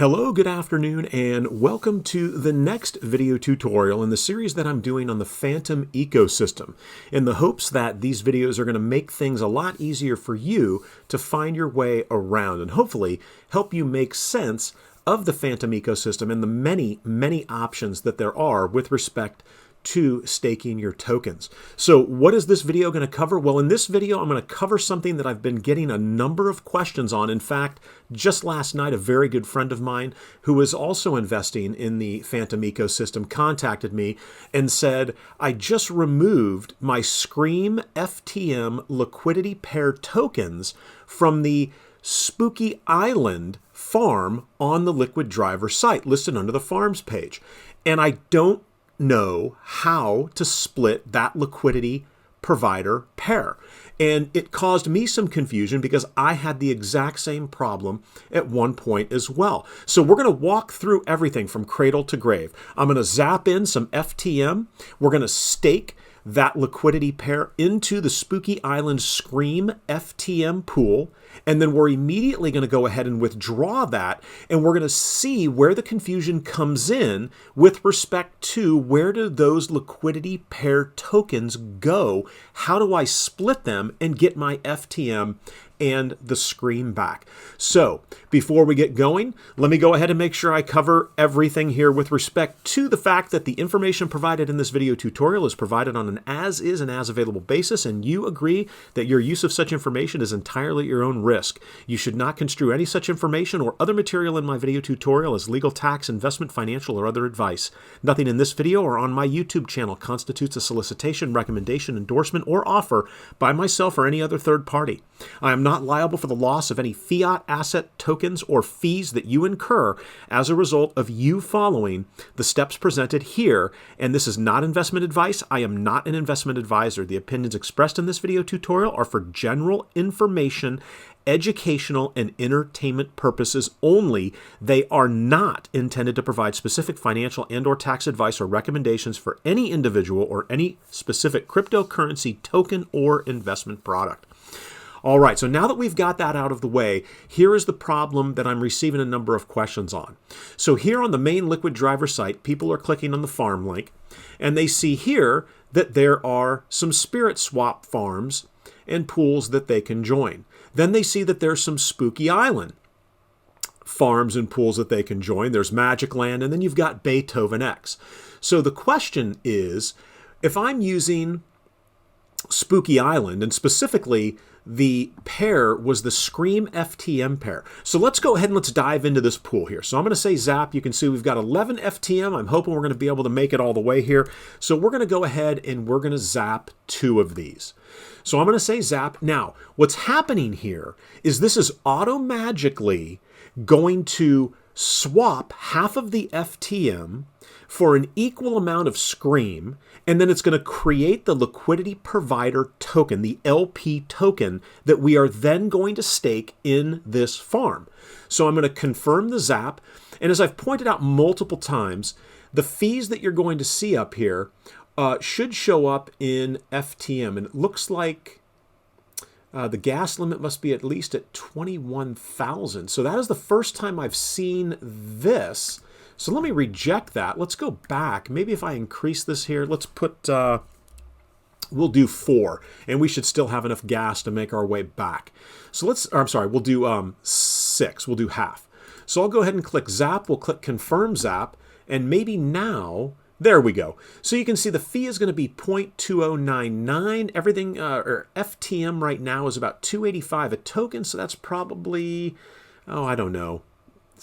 Hello, good afternoon, and welcome to the next video tutorial in the series that I'm doing on the Fantom ecosystem, in the hopes that these videos are going to make things a lot easier for you to find your way around and hopefully help you make sense of the Fantom ecosystem and the many options that there are with respect to staking your tokens. So what is this video going to cover? Well, in this video, I'm going to cover something that I've been getting a number of questions on. In fact, just last night, a very good friend of mine who is also investing in the Fantom ecosystem contacted me and said, I just removed my Scream FTM liquidity pair tokens from the Spooky Island farm on the Liquid Driver site listed under the farms page. And I don't know how to split that liquidity provider pair. And it caused me some confusion because I had the exact same problem at one point as well. So we're going to walk through everything from cradle to grave. I'm going to zap in some FTM. We're going to stake that liquidity pair into the Spooky Island Scream FTM pool. And then we're immediately going to go ahead and withdraw that. And we're going to see where the confusion comes in with respect to where do those liquidity pair tokens go? How do I split them and get my FTM and the Scream back? So before we get going, let me go ahead and make sure I cover everything here with respect to the fact that the information provided in this video tutorial is provided on an as is and as available basis, and you agree that your use of such information is entirely at your own risk. You should not construe any such information or other material in my video tutorial as legal, tax, investment, financial, or other advice. Nothing in this video or on my YouTube channel constitutes a solicitation, recommendation, endorsement, or offer by myself or any other third party. I am not liable for the loss of any fiat asset tokens or fees that you incur as a result of you following the steps presented here, and this is not investment advice. I am not an investment advisor. The opinions expressed in this video tutorial are for general information, educational, and entertainment purposes only. They are not intended to provide specific financial and/or tax advice or recommendations for any individual or any specific cryptocurrency token or investment product. All right, so now that we've got that out of the way, here is the problem that I'm receiving a number of questions on. So here on the main Liquid Driver site, people are clicking on the farm link, and they see here that there are some SpiritSwap farms and pools that they can join. Then they see that there's some Spooky Island farms and pools that they can join. There's Magic Land, and then you've got Beethoven X. So the question is, if I'm using Spooky Island, and specifically the pair was the Scream FTM pair. So let's go ahead and let's dive into this pool here. So I'm going to say zap. You can see we've got 11 FTM. I'm hoping we're going to be able to make it all the way here. So we're going to go ahead and we're going to zap 2 of these. So I'm going to say zap. Now, what's happening here is this is auto-magically going to swap half of the FTM for an equal amount of Scream, and then it's going to create the liquidity provider token, the LP token, that we are then going to stake in this farm. So I'm going to confirm the zap, and as I've pointed out multiple times, the fees that you're going to see up here should show up in FTM, and it looks like the gas limit must be at least at 21,000. So that is the first time I've seen this. So let me reject that. Let's go back. Maybe if I increase this here, let's put, we'll do 4, and we should still have enough gas to make our way back. So we'll do 6. We'll do half. So I'll go ahead and click zap. We'll click confirm zap, and maybe now, there we go. So you can see the fee is going to be 0.2099. Everything, or FTM right now is about 285 a token, so that's probably, I don't know,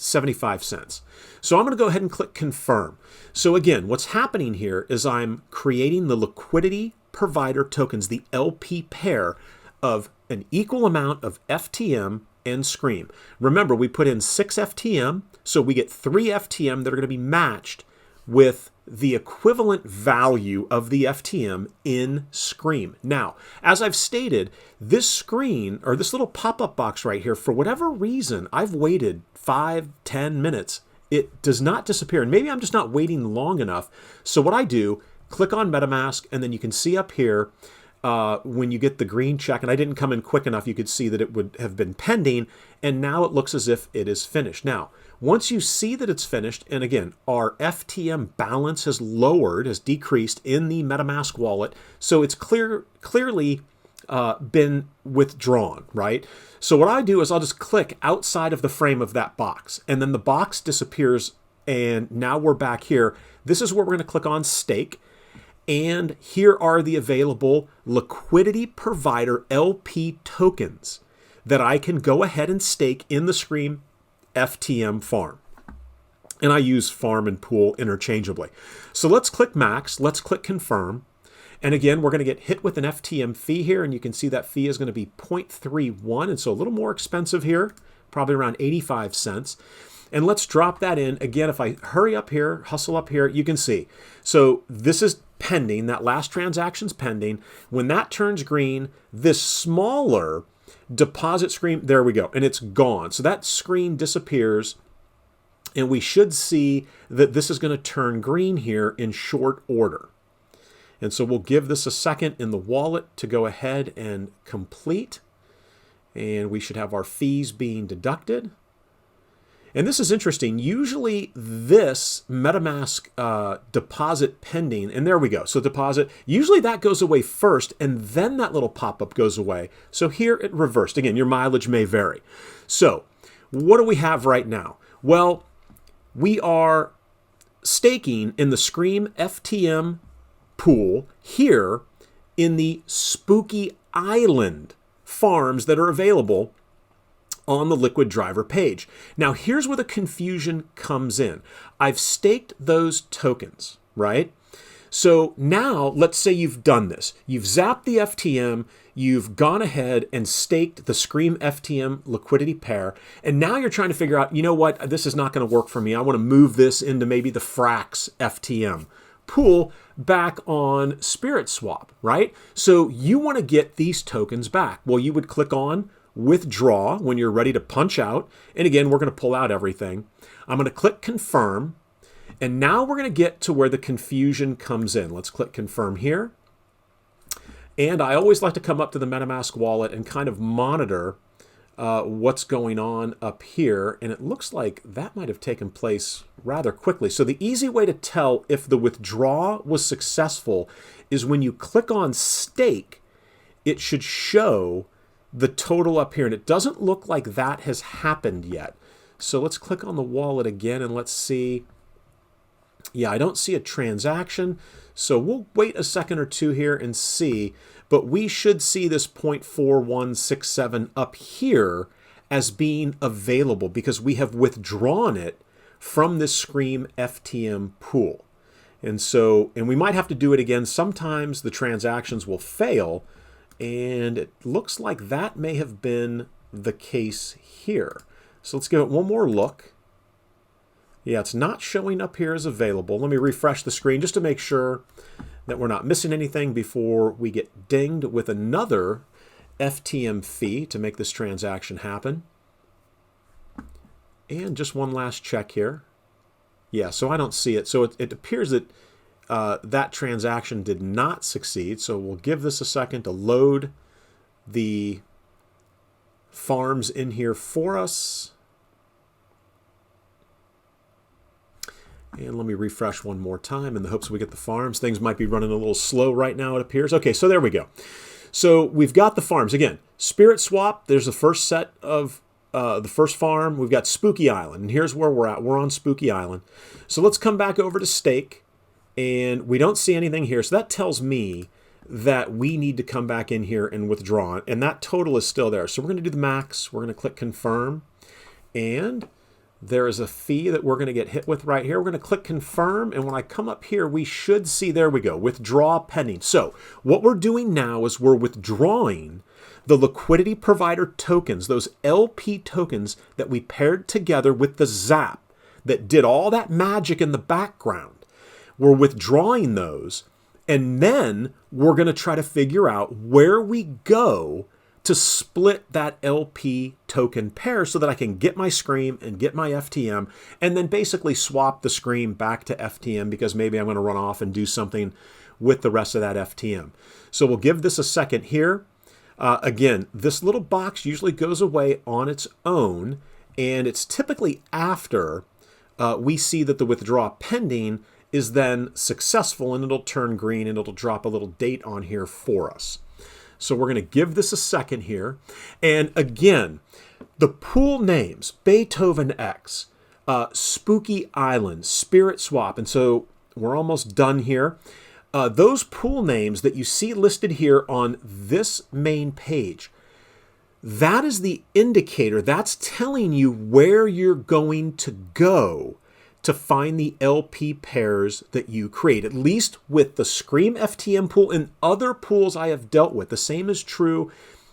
75 cents. So I'm going to go ahead and click confirm. So again, what's happening here is I'm creating the liquidity provider tokens, the LP pair of an equal amount of FTM and Scream. Remember, we put in 6 FTM, so we get 3 FTM that are going to be matched with the equivalent value of the FTM in Scream. Now, as I've stated, this screen, or this little pop-up box right here, for whatever reason, I've waited 5-10 minutes. It does not disappear, and maybe I'm just not waiting long enough. So what I do, click on MetaMask, and then you can see up here, when you get the green check, and I didn't come in quick enough, you could see that it would have been pending, and now it looks as if it is finished. Now, once you see that it's finished, and again, our FTM balance has lowered, has decreased in the MetaMask wallet, so it's clearly been withdrawn, right? So what I do is I'll just click outside of the frame of that box, and then the box disappears, and now we're back here. This is where we're going to click on stake, and here are the available liquidity provider LP tokens that I can go ahead and stake in the Scream FTM farm. And I use farm and pool interchangeably. So let's click max, let's click confirm. And again, we're going to get hit with an FTM fee here, and you can see that fee is going to be 0.31, and so a little more expensive here, probably around 85 cents. And let's drop that in. Again, if I hurry up here, hustle up here, you can see. So this is pending, that last transaction's pending. When that turns green, this smaller deposit screen, there we go, and it's gone. So that screen disappears, and we should see that this is going to turn green here in short order. And so we'll give this a second in the wallet to go ahead and complete. And we should have our fees being deducted. And this is interesting. Usually this MetaMask deposit pending, and there we go. So deposit, usually that goes away first, and then that little pop-up goes away. So here it reversed. Again, your mileage may vary. So what do we have right now? Well, we are staking in the Scream FTM pool here in the Spooky Island farms that are available on the Liquid Driver page. Now here's where the confusion comes in. I've staked those tokens, right? So now let's say you've done this. You've zapped the FTM, you've gone ahead and staked the Scream FTM liquidity pair, and now you're trying to figure out, you know what, this is not going to work for me. I want to move this into maybe the Frax FTM pool back on SpiritSwap, right? So you want to get these tokens back. Well, you would click on withdraw when you're ready to punch out. And again, we're going to pull out everything. I'm going to click confirm. And now we're going to get to where the confusion comes in. Let's click confirm here. And I always like to come up to the MetaMask wallet and kind of monitor what's going on up here. And it looks like that might have taken place rather quickly. So the easy way to tell if the withdraw was successful is when you click on stake, it should show the total up here. And it doesn't look like that has happened yet. So let's click on the wallet again and let's see. Yeah, I don't see a transaction. So we'll wait a second or two here and see. But we should see this 0.4167 up here as being available because we have withdrawn it from this Scream FTM pool. And so, and we might have to do it again. Sometimes the transactions will fail, and it looks like that may have been the case here. So let's give it one more look. Yeah, it's not showing up here as available. Let me refresh the screen just to make sure that we're not missing anything before we get dinged with another FTM fee to make this transaction happen. And just one last check here. Yeah, so I don't see it. So it appears that that transaction did not succeed. So we'll give this a second to load the farms in here for us. And let me refresh one more time in the hopes we get the farms. Things might be running a little slow right now, it appears. Okay, so there we go. So we've got the farms. Again, SpiritSwap, there's the first set of the first farm. We've got Spooky Island, and here's where we're at. We're on Spooky Island. So let's come back over to stake, and we don't see anything here. So that tells me that we need to come back in here and withdraw it, and that total is still there. So we're going to do the max. We're going to click confirm, and there is a fee that we're going to get hit with right here. We're going to click confirm, and when I come up here, we should see, there we go, withdraw pending. So what we're doing now is we're withdrawing the liquidity provider tokens, those LP tokens that we paired together with the Zap that did all that magic in the background. We're withdrawing those, and then we're going to try to figure out where we go to split that LP token pair so that I can get my Scream and get my FTM and then basically swap the Scream back to FTM because maybe I'm going to run off and do something with the rest of that FTM. So we'll give this a second here. Again, this little box usually goes away on its own, and it's typically after we see that the withdraw pending is then successful, and it'll turn green and it'll drop a little date on here for us. So we're going to give this a second here. And again, the pool names, Beethoven X, Spooky Island, SpiritSwap, and so we're almost done here. Those pool names that you see listed here on this main page, that is the indicator. That's telling you where you're going to go to find the LP pairs that you create, at least with the Scream FTM pool and other pools I have dealt with. The same is true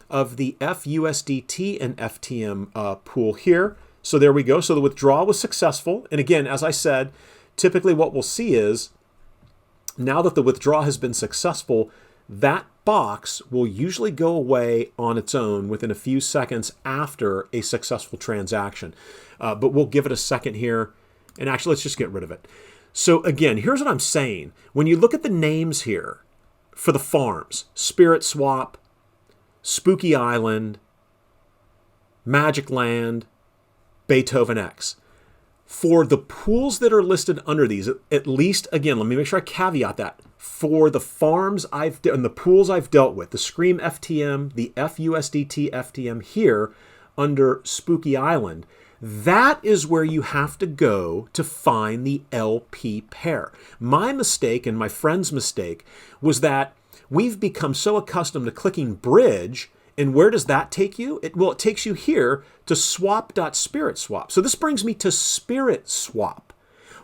of the FUSDT and FTM pool here. So there we go. So the withdrawal was successful. And again, as I said, typically what we'll see is now that the withdrawal has been successful, that box will usually go away on its own within a few seconds after a successful transaction. But we'll give it a second here. And actually, let's just get rid of it. So again, here's what I'm saying. When you look at the names here for the farms, SpiritSwap, Spooky Island, Magic Land, Beethoven X, for the pools that are listed under these, at least, again, let me make sure I caveat that. For the farms and the pools I've dealt with, the Scream FTM, the FUSDT FTM here under Spooky Island, that is where you have to go to find the LP pair. My mistake and my friend's mistake was that we've become so accustomed to clicking bridge, and where does that take you? It takes you here to swap.SpiritSwap. So this brings me to SpiritSwap.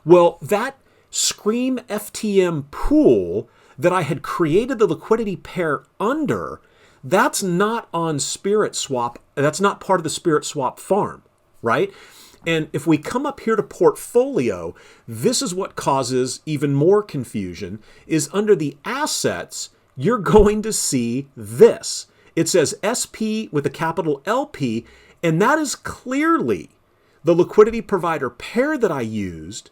Well, that Scream FTM pool that I had created the liquidity pair under, that's not on SpiritSwap. That's not part of the SpiritSwap farm, right? And if we come up here to portfolio, this is what causes even more confusion, is under the assets, you're going to see this. It says SP with a capital LP, and that is clearly the liquidity provider pair that I used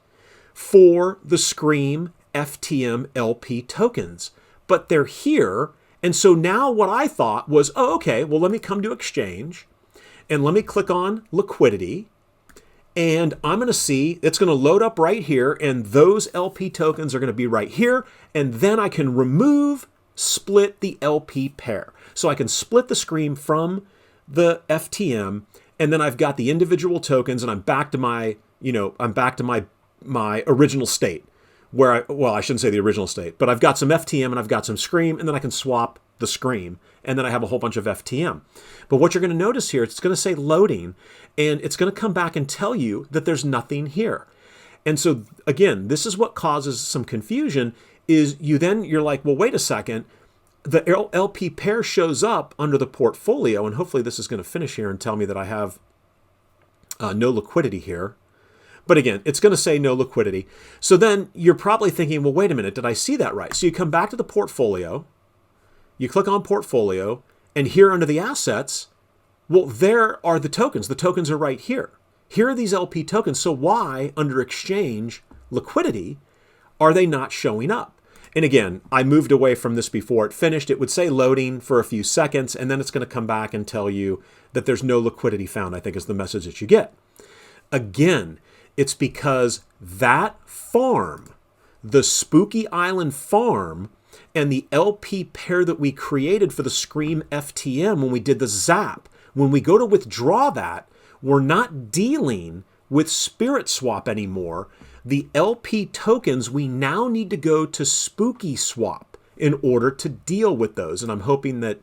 for the Scream FTM LP tokens. But they're here, and so now what I thought was, oh, okay, well, let me come to Exchange, and let me click on Liquidity, and I'm going to see it's going to load up right here, and those LP tokens are going to be right here, and then I can split the LP pair. So I can split the Scream from the FTM, and then I've got the individual tokens, and I'm back to my, my original state, where I shouldn't say the original state, but I've got some FTM and I've got some Scream, and then I can swap the Scream, and then I have a whole bunch of FTM. But what you're going to notice here, it's going to say loading, and it's going to come back and tell you that there's nothing here. And so again, this is what causes some confusion, is you're like, well, wait a second, the LP pair shows up under the portfolio, and hopefully this is going to finish here and tell me that I have no liquidity here. But again, it's going to say no liquidity. So then you're probably thinking, well, wait a minute, did I see that right? So you come back to the portfolio, you click on portfolio, and here under the assets, well, there are the tokens. The tokens are right here. Here are these LP tokens. So why, under Exchange liquidity, are they not showing up? And again, I moved away from this before it finished. It would say loading for a few seconds, and then it's going to come back and tell you that there's no liquidity found, I think is the message that you get. Again, it's because that farm, the Spooky Island farm, and the LP pair that we created for the Scream FTM when we did the Zap, when we go to withdraw that, we're not dealing with SpiritSwap anymore. The LP tokens, we now need to go to SpookySwap in order to deal with those. And I'm hoping that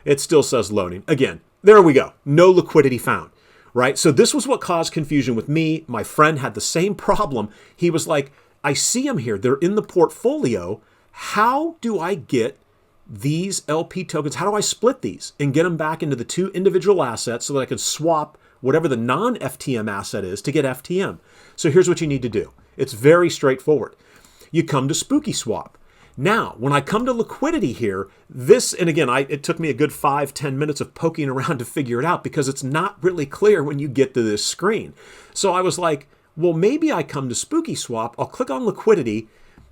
it still says loading. Again, there we go. No liquidity found, right? So this was what caused confusion with me. My friend had the same problem. He was like, I see them here. They're in the portfolio. How do I get these LP tokens? How do I split these and get them back into the two individual assets so that I can swap whatever the non-FTM asset is to get FTM? So here's what you need to do. It's very straightforward. You come to SpookySwap. Now, when I come to liquidity here, and again, it took me a good 5-10 minutes of poking around to figure it out because it's not really clear when you get to this screen. So I was like, well, maybe I come to SpookySwap, I'll click on liquidity,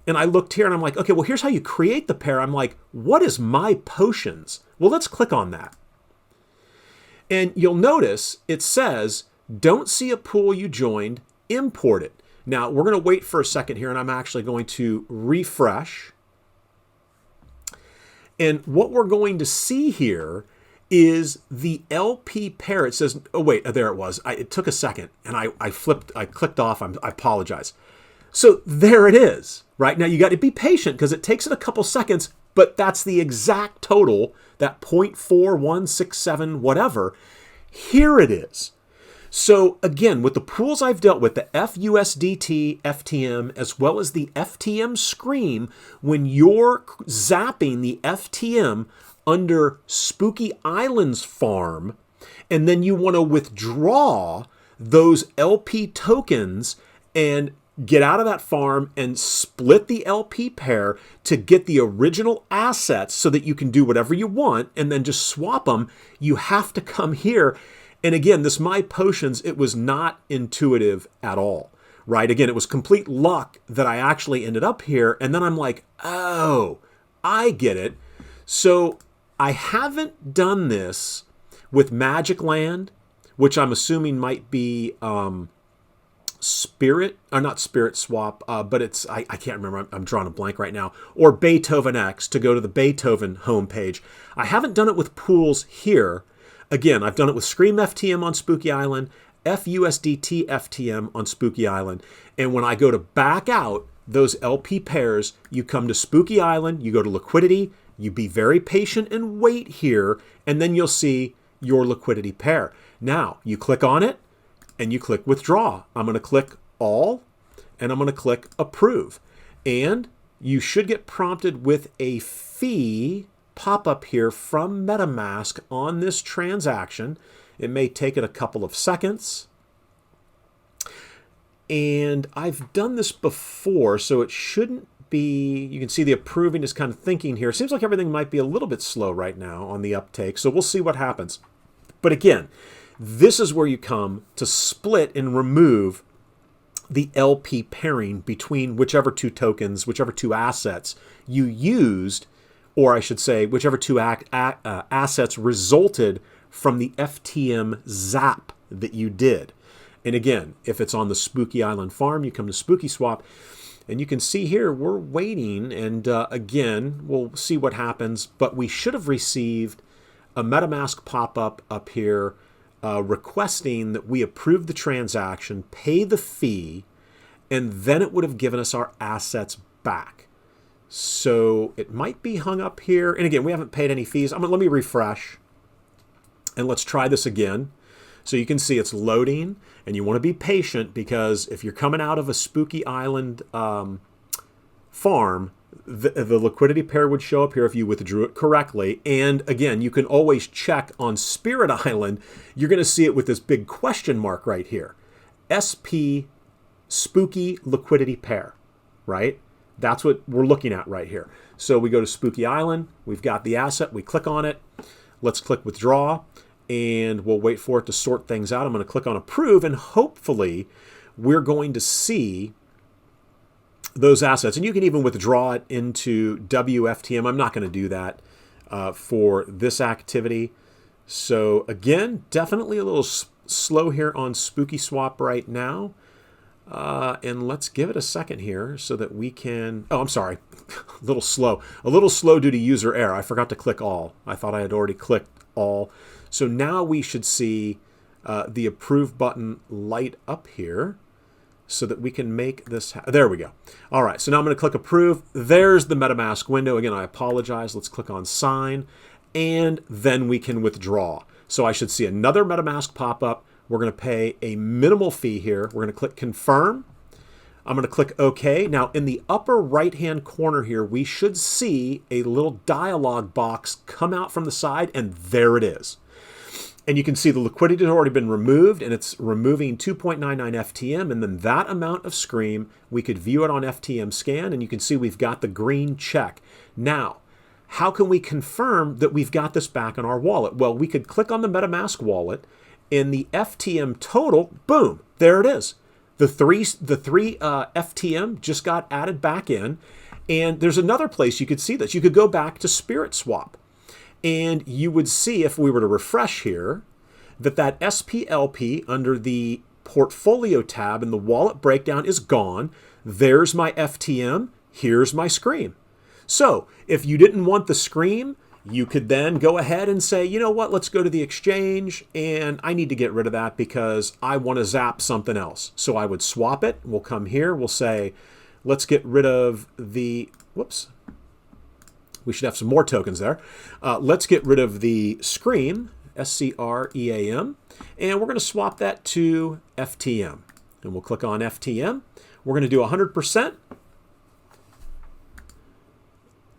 And I looked here and I'm like, okay, well, here's how you create the pair. I'm like, what is my potions? Well, let's click on that. And you'll notice it says, don't see a pool you joined, import it. Now, we're going to wait for a second here, and I'm actually going to refresh. And what we're going to see here is the LP pair. It says, oh, wait, there it was. It took a second, and I clicked off. I apologize. So there it is, right? Now, you got to be patient because it takes it a couple seconds, but that's the exact total, that 0.4167 whatever. Here it is. So again, with the pools I've dealt with, the FUSDT, FTM, as well as the FTM Scream, when you're zapping the FTM under Spooky Island's farm, and then you want to withdraw those LP tokens and get out of that farm and split the LP pair to get the original assets so that you can do whatever you want and then just swap them, you have to come here. And again, this My Potions, it was not intuitive at all, right? Again, it was complete luck that I actually ended up here. And then I'm like, oh, I get it. So I haven't done this with Magic Land, which I'm assuming might be SpiritSwap, but it's, I can't remember, I'm drawing a blank right now, or Beethoven X to go to the Beethoven homepage. I haven't done it with pools here. Again, I've done it with Scream FTM on Spooky Island, FUSDT FTM on Spooky Island. And when I go to back out those LP pairs, you come to Spooky Island, you go to Liquidity, you be very patient and wait here, and then you'll see your Liquidity pair. Now, you click on it, and you click Withdraw. I'm going to click All, and I'm going to click Approve. And you should get prompted with a fee pop-up here from MetaMask on this transaction. It may take it a couple of seconds. And I've done this before, so it shouldn't be, you can see the approving is kind of thinking here. It seems like everything might be a little bit slow right now on the uptake, so we'll see what happens. But again, this is where you come to split and remove the LP pairing between whichever two tokens, whichever two assets you used, or I should say, whichever two assets resulted from the FTM zap that you did. And again, if it's on the Spooky Island farm, you come to SpookySwap, and you can see here we're waiting, and again, we'll see what happens, but we should have received a MetaMask pop-up up here requesting that we approve the transaction, pay the fee, and then it would have given us our assets back. So it might be hung up here. And again, we haven't paid any fees. Let me refresh. And let's try this again. So you can see it's loading. And you want to be patient because if you're coming out of a Spooky Island farm, the Liquidity pair would show up here if you withdrew it correctly. And again, you can always check on Spirit Island. You're going to see it with this big question mark right here. SP Spooky Liquidity pair, right? That's what we're looking at right here. So we go to Spooky Island. We've got the asset. We click on it. Let's click Withdraw, and we'll wait for it to sort things out. I'm going to click on Approve, and hopefully we're going to see those assets. And you can even withdraw it into WFTM. I'm not going to do that for this activity. So again, definitely a little slow here on SpookySwap right now. And let's give it a second here so that we can, oh, I'm sorry, a little slow due to user error. I forgot to click all. I thought I had already clicked all. So now we should see the approve button light up here so that we can make this, there we go. All right, so now I'm going to click approve. There's the MetaMask window. Again, I apologize. Let's click on sign, and then we can withdraw. So I should see another MetaMask pop up. We're going to pay a minimal fee here. We're going to click confirm. I'm going to click OK. Now in the upper right-hand corner here, we should see a little dialog box come out from the side, and there it is. And you can see the liquidity has already been removed, and it's removing 2.99 FTM, and then that amount of Scream, we could view it on FTM scan, and you can see we've got the green check. Now, how can we confirm that we've got this back in our wallet? Well, we could click on the MetaMask wallet, and the FTM total, boom, there it is. The three FTM just got added back in, And there's another place you could see this. You could go back to SpiritSwap, and you would see, if we were to refresh here, that SPLP under the portfolio tab in the wallet breakdown is gone. There's my FTM. Here's my scream. So if you didn't want the scream, you could then go ahead and say, you know what, let's go to the exchange, and I need to get rid of that because I want to zap something else. So I would swap it. We'll come here. We'll say, let's get rid of the, whoops, we should have some more tokens there. Let's get rid of the scream, SCREAM, and we're going to swap that to FTM. And we'll click on FTM. We're going to do 100%.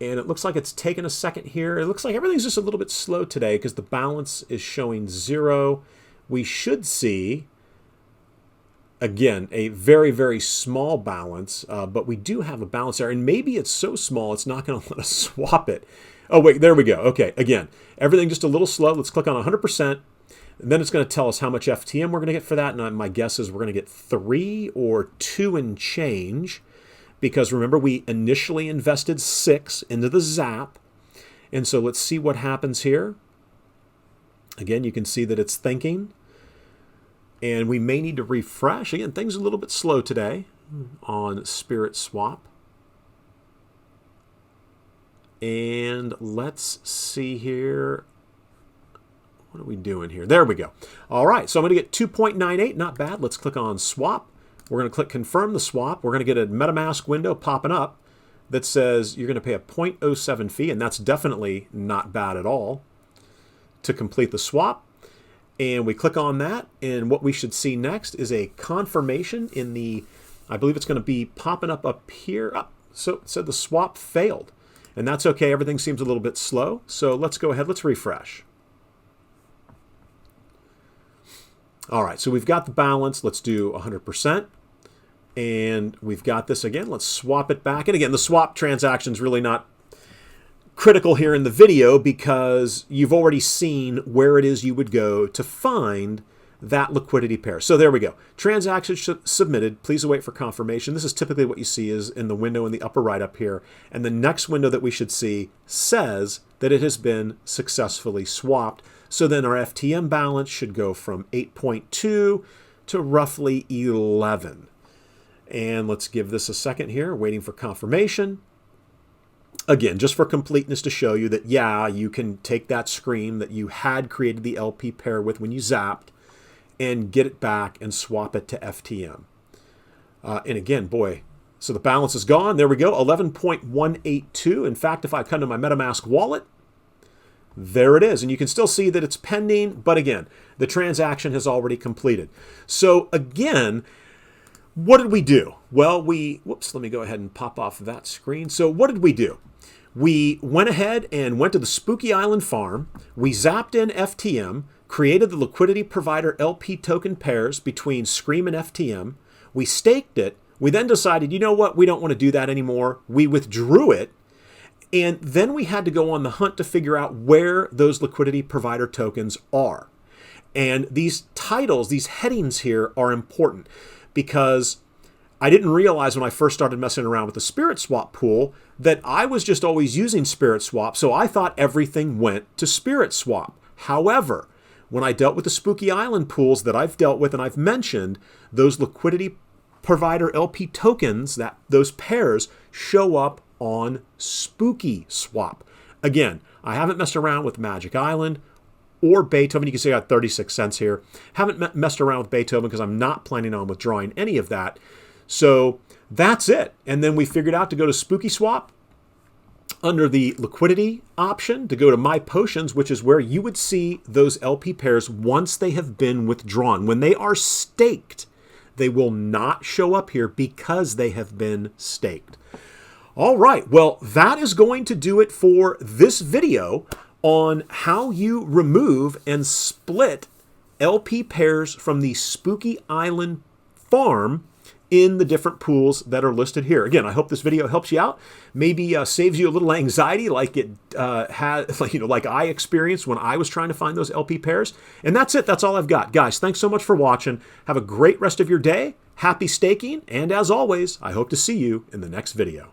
And it looks like it's taken a second here. It looks like everything's just a little bit slow today because the balance is showing 0. We should see, again, a very, very small balance, but we do have a balance there. And maybe it's so small it's not going to let us swap it. Oh, wait, there we go. Okay, again, everything just a little slow. Let's click on 100%. And then it's going to tell us how much FTM we're going to get for that. And my guess is we're going to get 3 or 2 and change. Because remember, we initially invested 6 into the Zap. And so let's see what happens here. Again, you can see that it's thinking. And we may need to refresh. Again, things are a little bit slow today on SpiritSwap. And let's see here. What are we doing here? There we go. All right, so I'm going to get 2.98. Not bad. Let's click on swap. We're going to click confirm the swap. We're going to get a MetaMask window popping up that says you're going to pay a 0.07 fee, and that's definitely not bad at all to complete the swap. And we click on that, and what we should see next is a confirmation in the, I believe it's going to be popping up here. So it said the swap failed, and that's okay. Everything seems a little bit slow. So let's go ahead. Let's refresh. All right, so we've got the balance. Let's do 100%. And we've got this again. Let's swap it back. And again, the swap transaction is really not critical here in the video because you've already seen where it is you would go to find that liquidity pair. So there we go. Transaction submitted. Please await for confirmation. This is typically what you see is in the window in the upper right up here. And the next window that we should see says that it has been successfully swapped. So then our FTM balance should go from 8.2 to roughly 11. And let's give this a second here, waiting for confirmation. Again, just for completeness to show you that, yeah, you can take that screen that you had created the LP pair with when you zapped and get it back and swap it to FTM. And again, boy, so the balance is gone. There we go, 11.182. In fact, if I come to my MetaMask wallet, there it is. And you can still see that it's pending. But again, the transaction has already completed. So again, what did we do? Well, whoops, let me go ahead and pop off that screen. So what did we do? We went ahead and went to the Spooky Island farm. We zapped in FTM, created the liquidity provider LP token pairs between Scream and FTM. We staked it. We then decided, you know what? We don't want to do that anymore. We withdrew it. And then we had to go on the hunt to figure out where those liquidity provider tokens are. And these titles, these headings here are important because I didn't realize when I first started messing around with the SpiritSwap pool that I was just always using SpiritSwap, so I thought everything went to SpiritSwap. However, when I dealt with the Spooky Island pools that I've dealt with and I've mentioned, those liquidity provider LP tokens, those pairs show up on SpookySwap. Again, I haven't messed around with Magic Island or Beethoven. You can see I got 36 cents here. Haven't messed around with Beethoven because I'm not planning on withdrawing any of that. So that's it. And then we figured out to go to SpookySwap under the liquidity option to go to My Potions, which is where you would see those LP pairs once they have been withdrawn. When they are staked, they will not show up here because they have been staked. All right, well, that is going to do it for this video on how you remove and split LP pairs from the Spooky Island farm in the different pools that are listed here. Again, I hope this video helps you out. Maybe saves you a little anxiety like it had, like I experienced when I was trying to find those LP pairs. And that's it. That's all I've got. Guys, thanks so much for watching. Have a great rest of your day. Happy staking. And as always, I hope to see you in the next video.